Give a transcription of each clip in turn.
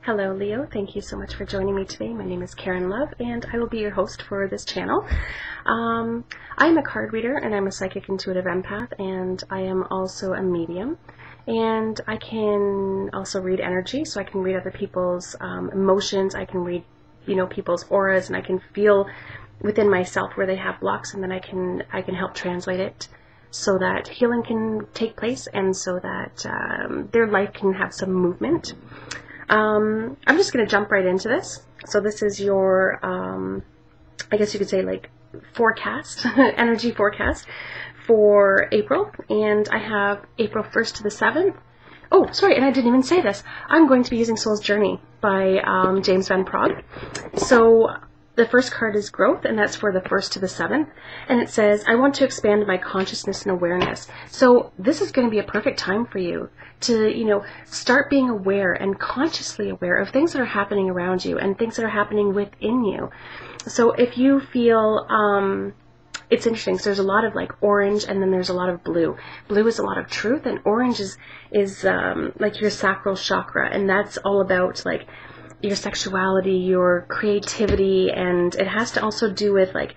Hello Leo, thank you so much for joining me today. My name is Karen Love and I will be your host for this channel. I'm a card reader and I'm a psychic intuitive empath, and I am also a medium, and I can also read energy, so I can read other people's emotions. I can read people's auras, and I can feel within myself where they have blocks, and then I can help translate it so that healing can take place and so that their life can have some movement. I'm just going to jump right into this. So this is your, I guess you could say, like, forecast, energy forecast for April. And I have April 1st to the 7th. Oh, sorry, and I didn't even say this. I'm going to be using Soul's Journey by James Van Praagh. So the first card is growth, and that's for the 1st to the 7th. And it says, I want to expand my consciousness and awareness. So this is going to be a perfect time for you to, start being aware and consciously aware of things that are happening around you and things that are happening within you. So if you feel, it's interesting, so there's a lot of like orange, and then there's a lot of blue. Blue is a lot of truth, and orange is like your sacral chakra, and that's all about like your sexuality, your creativity, and it has to also do with like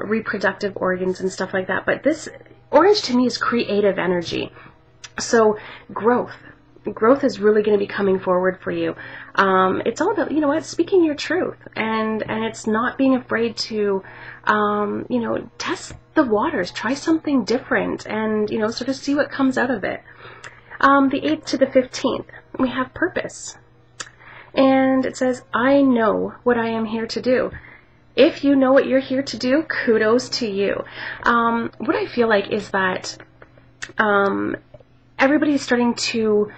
reproductive organs and stuff like that. But this orange to me is creative energy. So growth is really going to be coming forward for you. It's all about, speaking your truth, and it's not being afraid to, test the waters, try something different, and, sort of see what comes out of it. The 8th to the 15th, we have purpose. And it says, I know what I am here to do. If you know what you're here to do, kudos to you. What I feel like is that everybody's starting to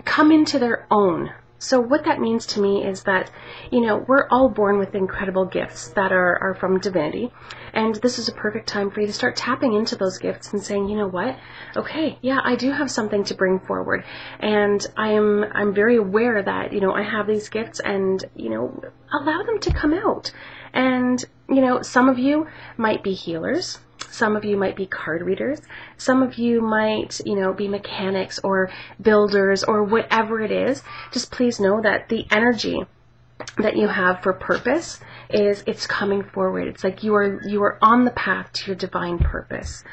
come into their own. So what that means to me is that, we're all born with incredible gifts that are from divinity. And this is a perfect time for you to start tapping into those gifts and saying, you know what? Okay, yeah, I do have something to bring forward. And I'm very aware that, I have these gifts, and, allow them to come out. And, some of you might be healers. Some of you might be card readers. Some of you might, be mechanics or builders or whatever it is. Just please know that the energy that you have for purpose it's coming forward. It's like you are on the path to your divine purpose.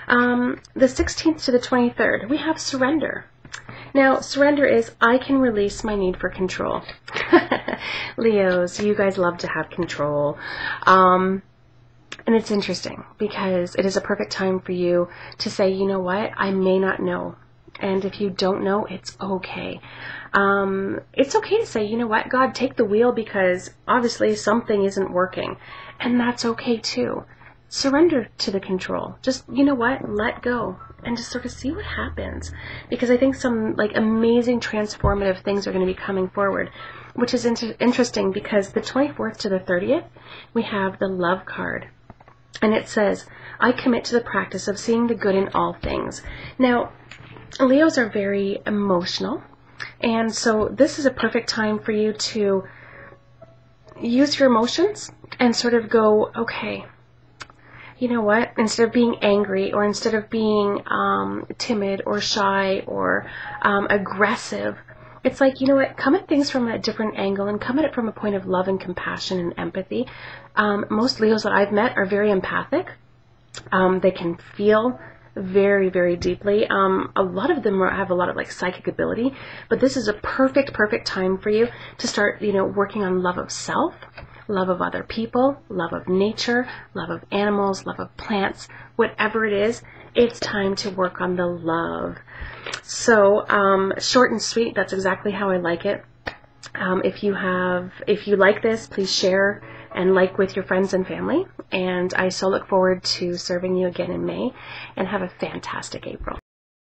The 16th to the 23rd, we have surrender. Now, surrender is, I can release my need for control. Leos, you guys love to have control. And it's interesting because it is a perfect time for you to say, you know what, I may not know. And if you don't know, it's okay. It's okay to say, you know what, God, take the wheel, because obviously something isn't working. And that's okay too. Surrender to the control. Just, you know what, let go and just sort of see what happens. Because I think some like amazing transformative things are going to be coming forward, which is interesting because the 24th to the 30th, we have the love card. And it says, I commit to the practice of seeing the good in all things. Now, Leos are very emotional, and so this is a perfect time for you to use your emotions and sort of go, okay, you know what, instead of being angry, or instead of being timid or shy or aggressive, it's like, you know what, come at things from a different angle and come at it from a point of love and compassion and empathy. Most Leos that I've met are very empathic. They can feel very, very deeply. A lot of them have a lot of like psychic ability, but this is a perfect time for you to start, working on love of self, love of other people, love of nature, love of animals, love of plants, whatever it is, it's time to work on the love. So, short and sweet, that's exactly how I like it. If you like this, please share and like with your friends and family. And I so look forward to serving you again in May, and have a fantastic April.